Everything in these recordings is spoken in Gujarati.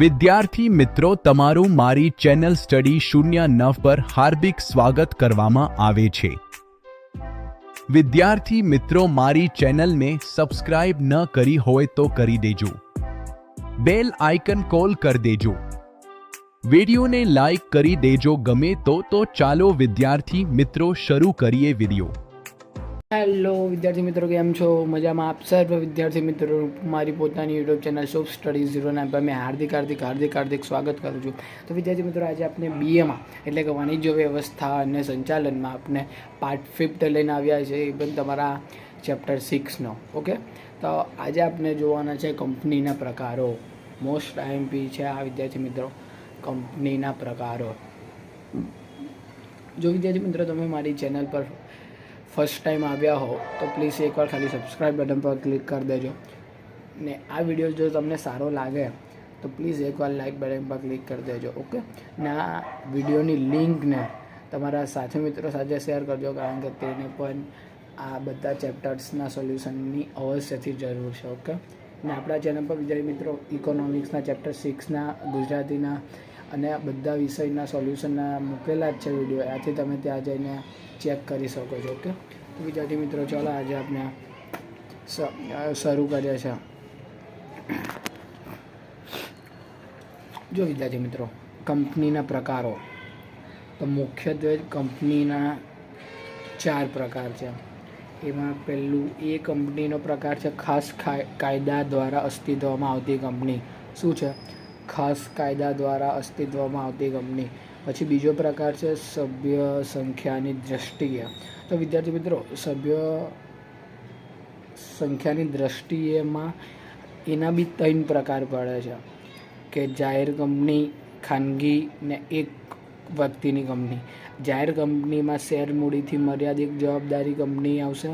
વિદ્યાર્થી મિત્રો તમારું મારી ચેનલ સ્ટડી 09 પર હાર્દિક સ્વાગત કરવામાં આવે છે। વિદ્યાર્થી મિત્રો મારી ચેનલને સબસ્ક્રાઇબ ન કરી હોય તો કરી દેજો, બેલ આઇકન કોલ કરી દેજો, વિડિયોને લાઈક કરી દેજો ગમે તો ચાલો વિદ્યાર્થી મિત્રો શરૂ કરીએ વિડિયો। હેલો વિદ્યાર્થી મિત્રો, કેમ છો? મજામાં? આપ સર્વ વિદ્યાર્થી મિત્રો મારી પોતાની યુટ્યુબ ચેનલ શોપ સ્ટડી 09 પર મેં હાર્દિક સ્વાગત કરું છું। તો વિદ્યાર્થી મિત્રો, આજે આપણે બીએમાં એટલે કે વાણિજ્ય વ્યવસ્થા અને સંચાલનમાં આપણે પાર્ટ 5 લઈને આવ્યા છે, એ પણ તમારા ચેપ્ટર 6નો। ઓકે, તો આજે આપણે જોવાના છે કંપનીના પ્રકારો। મોસ્ટ આઈએમપી છે આ વિદ્યાર્થી મિત્રો, કંપનીના પ્રકારો। જો વિદ્યાર્થી મિત્રો તમે મારી ચેનલ પર ફર્સ્ટ ટાઈમ આવ્યા હો તો પ્લીઝ એકવાર ખાલી સબસ્ક્રાઈબ બટન પર ક્લિક કરી દેજો, ને આ વિડીયો જો તમને સારો લાગે તો પ્લીઝ એકવાર લાઈક બટન પર ક્લિક કરી દેજો। ઓકે, ને આ વિડીયોની લિંકને તમારા સાથી મિત્રો સાથે શેર કરજો, કારણ કે તેને પણ આ બધા ચેપ્ટર્સના સોલ્યુશનની અવશ્યથી જરૂર છે। ઓકે, ને આપણા ચેનલ પર વિદ્યાર્થી મિત્રો ઇકોનોમિક્સના ચેપ્ટર 6ના, ગુજરાતીના અને બધા વિષયના સોલ્યુશનના મૂકેલા જ છે વિડીયો, આથી તમે ત્યાં જઈને ચેક કરી શકો છો। ઓકે, તો વિદ્યાર્થી મિત્રો ચાલો આજે આપણે શરૂ કરીએ છીએ। જો વિદ્યાર્થી મિત્રો, કંપનીના પ્રકારો, તો મુખ્યત્વે કંપનીના 4 પ્રકાર છે। એમાં પહેલું એ કંપનીનો પ્રકાર છે ખાસ કાયદા દ્વારા અસ્તિત્વમાં આવતી કંપની। શું છે? ખાસ કાયદા દ્વારા અસ્તિત્વમાં આવતી કંપની। પછી બીજો પ્રકાર છે સભ્ય સંખ્યાની દ્રષ્ટિએ। તો વિદ્યાર્થી મિત્રો, સભ્ય સંખ્યાની દ્રષ્ટિએમાં એના બી 3 પ્રકાર પડે છે, કે જાહેર કંપની, ખાનગી ને એક વ્યક્તિની કંપની। જાહેર કંપનીમાં શેર મૂડીથી મર્યાદિત જવાબદારી કંપની આવશે,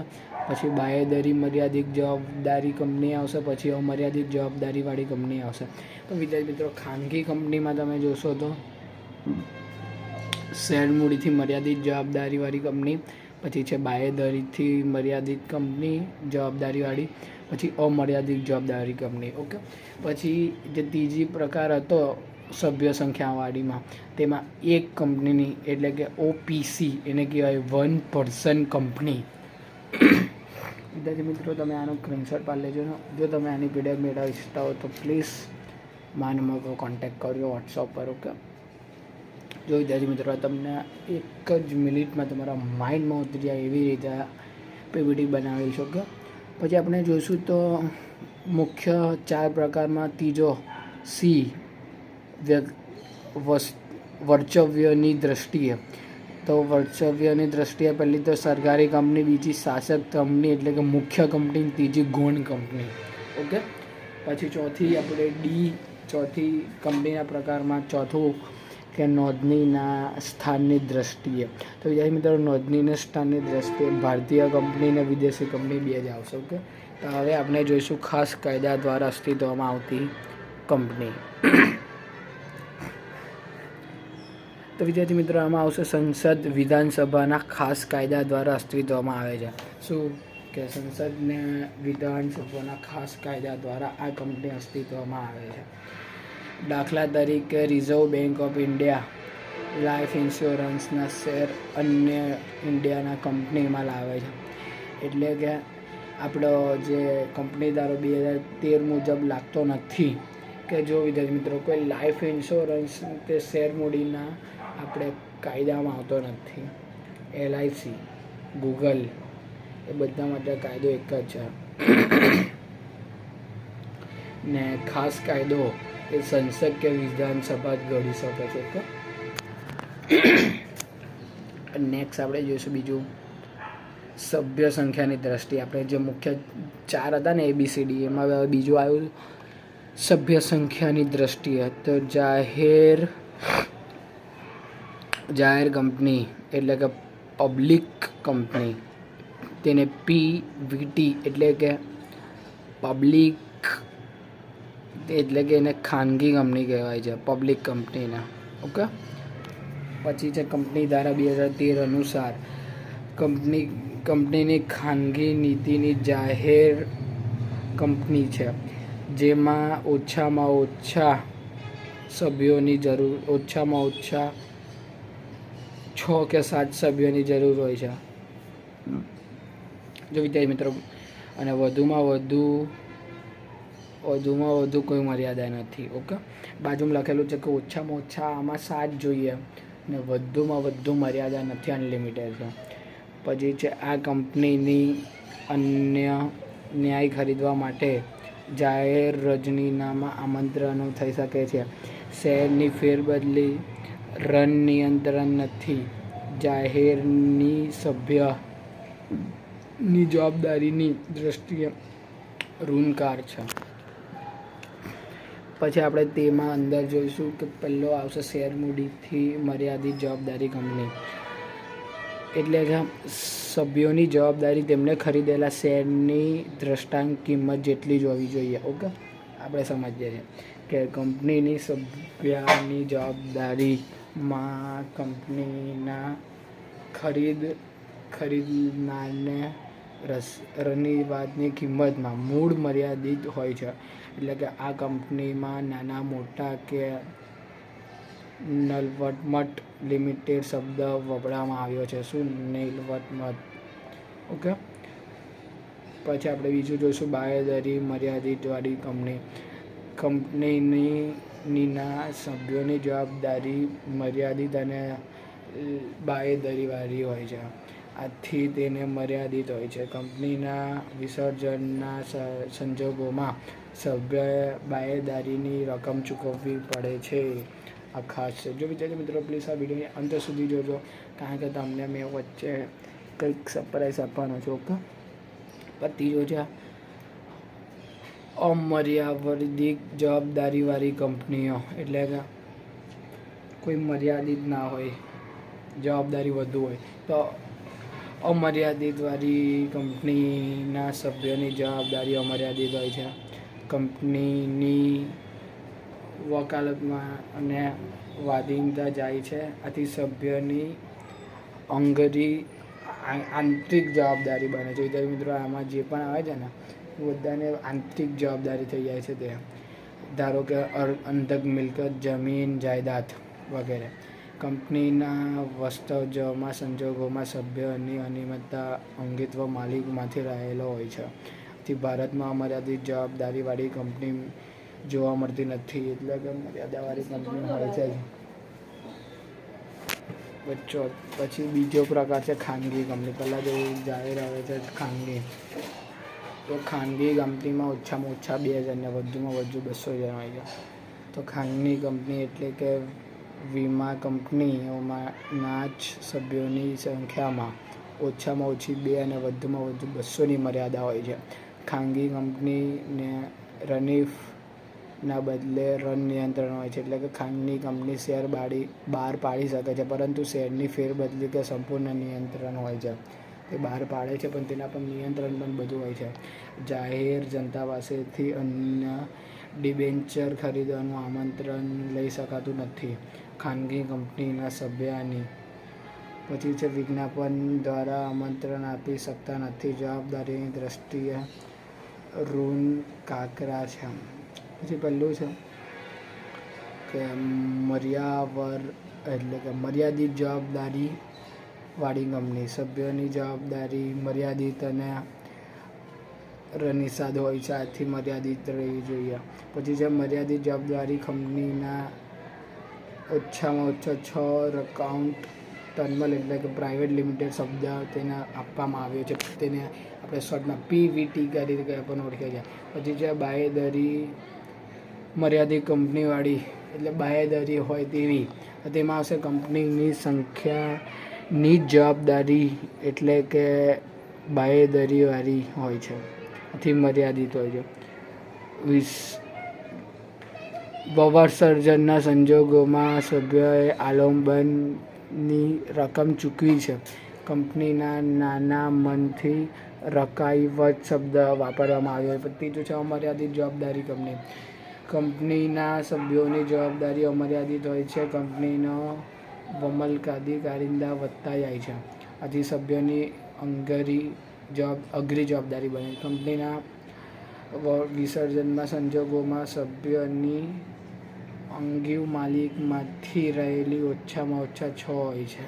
પછી બાંહેધરી મર્યાદિત જવાબદારી કંપની આવશે, પછી અમર્યાદિત જવાબદારીવાળી કંપની આવશે। તો વિદ્યાર્થી મિત્રો, ખાનગી કંપનીમાં તમે જોશો તો શેર મૂડીથી મર્યાદિત જવાબદારીવાળી કંપની, પછી છે બાંહેધરીથી મર્યાદિત કંપની જવાબદારીવાળી, પછી અમર્યાદિત જવાબદારી કંપની। ઓકે, પછી જે ત્રીજી પ્રકાર હતો સભ્ય સંખ્યાવાળીમાં, તેમાં એક કંપનીની એટલે કે ઓપીસી, એને કહેવાય 1 પર્સન કંપની। વિદ્યાર્થી મિત્રો, તમે આનો સ્ક્રીનશોટ પાડી લેજો ને। જો તમે આની પીડીએફ મેળવવા ઈચ્છતા હો તો પ્લીઝ મારા નંબર પર કોન્ટેક્ટ કરજો વોટ્સઅપ પર। ઓકે, જો વિદ્યાર્થી મિત્રો તમને એક જ મિનિટમાં તમારા માઇન્ડમાં ઉતરી જાય એવી રીતે પીપીટી બનાવેલી છે। ઓકે, પછી આપણે જોઈશું તો મુખ્ય 4 પ્રકારમાં ત્રીજો સી, વર્ચવ્યની દ્રષ્ટિએ। તો વર્ચવ્યની દ્રષ્ટિએ પહેલી તો સરકારી કંપની, બીજી શાસક કંપની એટલે કે મુખ્ય કંપની, ત્રીજી ગૌણ કંપની। ઓકે, પછી ચોથી આપણે ચોથી કંપનીના પ્રકારમાં ચોથું કે નોંધણીના સ્થાનની દ્રષ્ટિએ। તો વિદ્યાર્થી મિત્રો, નોંધણીના સ્થાનની દ્રષ્ટિએ ભારતીય કંપની અને વિદેશી કંપની 2 જ આવશે। ઓકે, તો હવે આપણે જોઈશું ખાસ કાયદા દ્વારા અસ્તિત્વમાં આવતી કંપની। તો વિદ્યાર્થી મિત્રો, આમાં આવશે સંસદ વિધાનસભાના ખાસ કાયદા દ્વારા અસ્તિત્વમાં આવે છે। શું કે સંસદને વિધાનસભાના ખાસ કાયદા દ્વારા આ કંપની અસ્તિત્વમાં આવે છે। દાખલા તરીકે Reserve Bank of India life ઇન્સ્યોરન્સના શેર અન્ય ઇન્ડિયાના કંપનીમાં લાવે છે, એટલે કે આપણો જે કંપનીદારો 2013 મુજબ લાગતો નથી કે જો વિદ્યાર્થી મિત્રો કોઈ લાઈફ ઇન્સ્યોરન્સ કે શેર મૂડીના આપણે કાયદામાં આવતો નથી। LIC, ગૂગલ, એ બધા માટે કાયદો એક જ છે, ને ખાસ કાયદો એ સંસદ કે વિધાનસભા જ ઘડી શકે છે। ઓકે, નેક્સ્ટ આપણે જોઈશું બીજું સભ્ય સંખ્યાની દ્રષ્ટિએ। આપણે જે મુખ્ય 4 હતા ને ABCD, એમાં બીજું આવ્યું સભ્ય સંખ્યાની દ્રષ્ટિએ। તો જાહેર કંપની એટલે કે પબ્લિક કંપની, તેને PVT એટલે કે પબ્લિક એટલે કે એને ખાનગી કંપની કહેવાય છે, પબ્લિક કંપનીને। ઓકે, પછી છે કંપની ધારા 2013 અનુસાર કંપનીની ખાનગી નીતિની જાહેર કંપની છે, જેમાં ઓછામાં ઓછા સભ્યોની જરૂર, ઓછામાં ઓછા 6 કે 7 સભ્યોની જરૂર હોય છે જો વિદ્યાર્થી મિત્રો. અને વધુમાં વધુ કોઈ મર્યાદા નથી. ઓકે, બાજુમાં લખેલું છે કે ઓછામાં ઓછા આમાં 7 જોઈએ અને વધુમાં વધુ મર્યાદા નથી, અનલિમિટેડ છે. પછી છે આ કંપનીની અન્ય ન્યાય ખરીદવા માટે જાહેર રજનીનામા આમંત્રણો થઈ શકે છે. શેરની ફેરબદલી, રન નિયંત્રણ નથી. જાહેરની સભ્યની જવાબદારીની દ્રષ્ટિએ ઋણકાર છે. પછી આપણે તેમાં અંદર જોઈશું કે પહેલો આવશે શેર મૂડીથી મર્યાદિત જવાબદારી કંપની, એટલે કે સભ્યોની જવાબદારી તેમને ખરીદેલા શેરની દ્રષ્ટાંત કિંમત જેટલી જ હોવી જોઈએ. ઓકે, આપણે સમજીએ છીએ કે કંપનીની સભ્યની જવાબદારીમાં કંપનીના ખરીદનારને રણીવાદની કિંમતમાં મૂળ મર્યાદિત હોય છે. એટલે કે આ કંપનીમાં નાના મોટા કે નલવટમટ લિમિટેડ શબ્દ વપરાવામાં આવ્યો છે. શું? નલવટમટ. ઓકે, પછી આપણે બીજું જોઈશું બાંયધરી મર્યાદિતવાળી કંપની. કંપનીના સભ્યોની જવાબદારી મર્યાદિત અને બાંયધરીવાળી હોય છે, આથી તેને મર્યાદિત હોય છે. કંપનીના વિસર્જનના સંજોગોમાં સભ્યએ બાંયધરીની રકમ ચૂકવવી પડે છે. આ ખાસ છે. જો વિદ્યાર્થી મિત્રો પ્લીઝ આ વિડીયોની અંત સુધી જોજો, કારણ કે તમને મેં વચ્ચે કંઈક સરપ્રાઈઝ આપવાનો છું. ઓકે, ત્રીજો છે અમર્યાદિત જવાબદારીવાળી કંપનીઓ, એટલે કે કોઈ મર્યાદિત ના હોય, જવાબદારી વધુ હોય. તો અમર્યાદિતવાળી કંપનીના સભ્યોની જવાબદારી અમર્યાદિત હોય છે. કંપનીની વકાલતમાં અને વાદીનતા જાય છે, આથી સભ્યની આંતરિક જવાબદારી બને છે. વિદ્યાર્થી મિત્રો આમાં જે પણ આવે છે ને એ બધાને આંતરિક જવાબદારી થઈ જાય છે. તે ધારો કે અંધક મિલકત, જમીન, જાયદાદ વગેરે. કંપનીના વાસ્તવમાં સંજોગોમાં સભ્યની અનિયમિતતા અંગત્વ માલિકમાંથી રહેલો હોય છે. આથી ભારતમાં અમર્યાદિત જવાબદારીવાળી કંપની જોવા મળતી નથી, એટલે કે મર્યાદાવાળી કંપની હોય છે. પછી બીજો પ્રકાર છે ખાનગી કંપની. પહેલાં જે જાહેર આવે છે ખાનગી, તો ખાનગી કંપનીમાં ઓછામાં ઓછા 2 જણ ને વધુમાં વધુ 200 જણ હોય છે. તો ખાનગી કંપની એટલે કે વીમા કંપનીઓમાંના જ સભ્યોની સંખ્યામાં ઓછામાં ઓછી 2 અને વધુમાં વધુ 200ની મર્યાદા હોય છે. ખાનગી કંપનીને રનીફના બદલે રન નિયંત્રણ હોય છે, એટલે કે ખાનગી કંપની શેર બહાર પાડી શકે છે, પરંતુ શેરની ફેરબદલી કે સંપૂર્ણ નિયંત્રણ હોય છે. તે બહાર પાડે છે પણ તેના પર નિયંત્રણ પણ બધું હોય છે. જાહેર જનતા પાસેથી અન્ય ડિબેન્ચર ખરીદવાનું આમંત્રણ લઈ શકાતું નથી ખાનગી કંપનીના સભ્યની. પછી છે વિજ્ઞાપન દ્વારા આમંત્રણ આપી શકતા નથી. જવાબદારીની દ્રષ્ટિએ ઋણ કાકરા છે. પછી પહેલું છે કે એટલે કે મર્યાદિત જવાબદારી વાળી કંપની. સભ્યોની જવાબદારી મર્યાદિત અને રનિસાદ હોય છે, આથી મર્યાદિત રહેવી જોઈએ. પછી છે મર્યાદિત જવાબદારી કંપનીના ઓછામાં ઓછા 6 એકાઉન્ટ ટર્મિનલ, એટલે કે પ્રાઇવેટ લિમિટેડ શબ્દ તેને આપવામાં આવ્યો છે. તેને આપણે શોર્ટમાં પીવીટી તરીકે પણ ઓળખીએ છીએ. પછી છે બાંયધરી મર્યાદિત કંપનીવાળી, એટલે બાંયધરી હોય તેવી. તેમાં આવશે કંપનીની સંખ્યાની જવાબદારી, એટલે કે બાંયધરીવાળી હોય છે, આથી મર્યાદિત હોય છે. વિસર્જનના સંજોગોમાં સભ્યોએ આલંબનની રકમ ચૂકવી છે. કંપનીના નાના મનથી રકાવટ શબ્દ વાપરવામાં આવ્યો છે. ત્રીજું છે અમર્યાદિત જવાબદારી કંપની. કંપનીના સભ્યોની જવાબદારી અમર્યાદિત હોય છે. કંપનીનો વમલકાદી કારિંદા વધતા જાય છે, આથી સભ્યોની અઘરી જવાબદારી બને. કંપનીના વિસર્જનના સંજોગોમાં સભ્યની અંગીવ માલિકમાંથી રહેલી ઓછામાં ઓછા 6 હોય છે.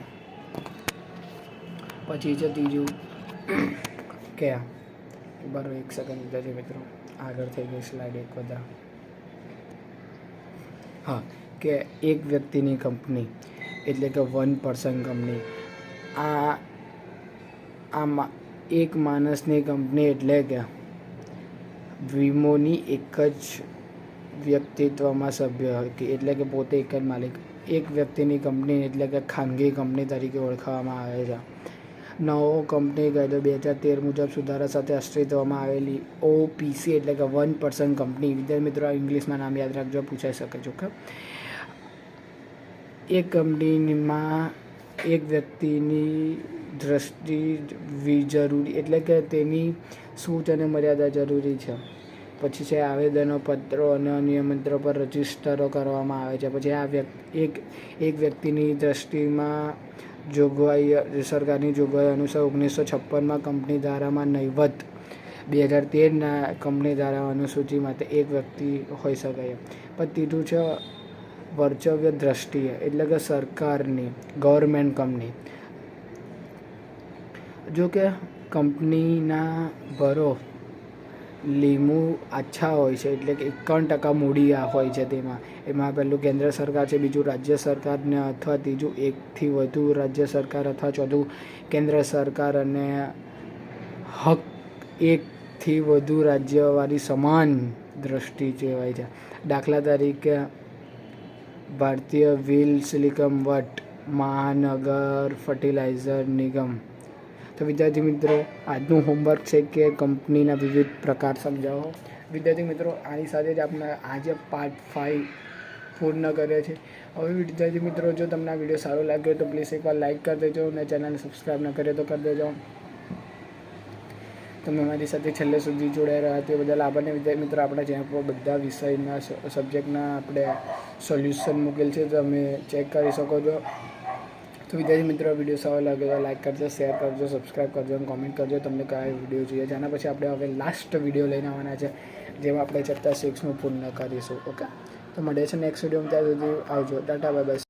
પછી છે ત્રીજું કયા બરાબર 1 સેકન્ડ વિદ્યાર્થી મિત્રો, આગળ થઈ ગઈ સ્લાઇડ એક વધારે. હા, કે એક વ્યક્તિની કંપની એટલે કે 1 પર્સન કંપની. આમાં એક માણસની કંપની એટલે કે વીમોની એક જ વ્યક્તિત્વમાં સભ્ય એટલે કે પોતે એક જ માલિક. એક વ્યક્તિની કંપની એટલે કે ખાનગી કંપની તરીકે ઓળખવામાં આવે છે. નવો કંપની કાયદો 2013 મુજબ સુધારા સાથે અસ્તિત્વમાં આવેલી ઓપીસી એટલે કે 1 પર્સન કંપની. વિદ્યાર્થી મિત્રો ઇંગ્લિશમાં નામ યાદ રાખજો, પૂછાઈ શકે છે. ઓકે, એક કંપનીમાં એક વ્યક્તિની દ્રષ્ટિ જરૂરી એટલે કે તેની સૂચ અને મર્યાદા જરૂરી છે. પછી છે આવેદનો પત્રો અને નિયમનપત્રો પર રજીસ્ટરો કરવામાં આવે છે. પછી આ એક વ્યક્તિની દ્રષ્ટિમાં જોગવાઈ સરકારની જોગવાઈ અનુસાર 1956માં કંપની ધારામાં નહિવત 2013ના કંપની ધારા અનુસૂચિમાં એક વ્યક્તિ હોઈ શકે છે. પછી ત્રીજું છે વર્ચવ્ય દ્રષ્ટિએ એટલે કે સરકારની ગવર્મેન્ટ કંપની. જો કે કંપનીના ભરો લીંબુ આછા હોય છે એટલે કે 51% મૂડી હોય છે. એમાં પહેલું કેન્દ્ર સરકાર છે, બીજું રાજ્ય સરકારને અથવા ત્રીજું એકથી વધુ રાજ્ય સરકાર અથવા ચોથું કેન્દ્ર સરકાર અને હક એકથી વધુ રાજ્યવાળી સમાન દ્રષ્ટિ કહેવાય છે. દાખલા તરીકે ભારતીય વ્હીલ સિલિકોન વટ મહાનગર ફર્ટિલાઇઝર નિગમ. તો વિદ્યાર્થી મિત્રો આજનું હોમવર્ક છે કે કંપનીના વિવિધ પ્રકાર સમજાવો. વિદ્યાર્થી મિત્રો આની સાથે જ આપણે આજે પાર્ટ 5 પૂર્ણ કરે છે. હવે વિદ્યાર્થી મિત્રો જો તમને આ વિડીયો સારો લાગ્યો તો પ્લીઝ એકવાર લાઇક કરી દેજો અને ચેનલને સબસ્ક્રાઈબ ન કરે તો કરી દેજો. તમે મારી સાથે છેલ્લે સુધી જોડાઈ રહ્યા તે બદલ આભાર. વિદ્યાર્થી મિત્રો આપણા ચેનલ પર બધા વિષયના સબ્જેક્ટના આપણે સોલ્યુશન મૂકેલ છે, તમે ચેક કરી શકો છો. તો વિદ્યાર્થી મિત્રો વિડીયો સારો લાગે તો લાઇક કરજો, શેર કરજો, સબસ્ક્રાઈબ કરજો અને કોમેન્ટ કરજો તમને કયા વિડીયો જોઈએ છે. આના પછી આપણે હવે લાસ્ટ વિડીયો લઈને આવવાના છે જેમાં આપણે ચેપ્ટર 6નું પૂર્ણ કરીશું. ઓકે, તો મળે છે નેક્સ્ટ વિડીયોમાં. ત્યાં સુધી આવજો, ટાટા બાય બાય.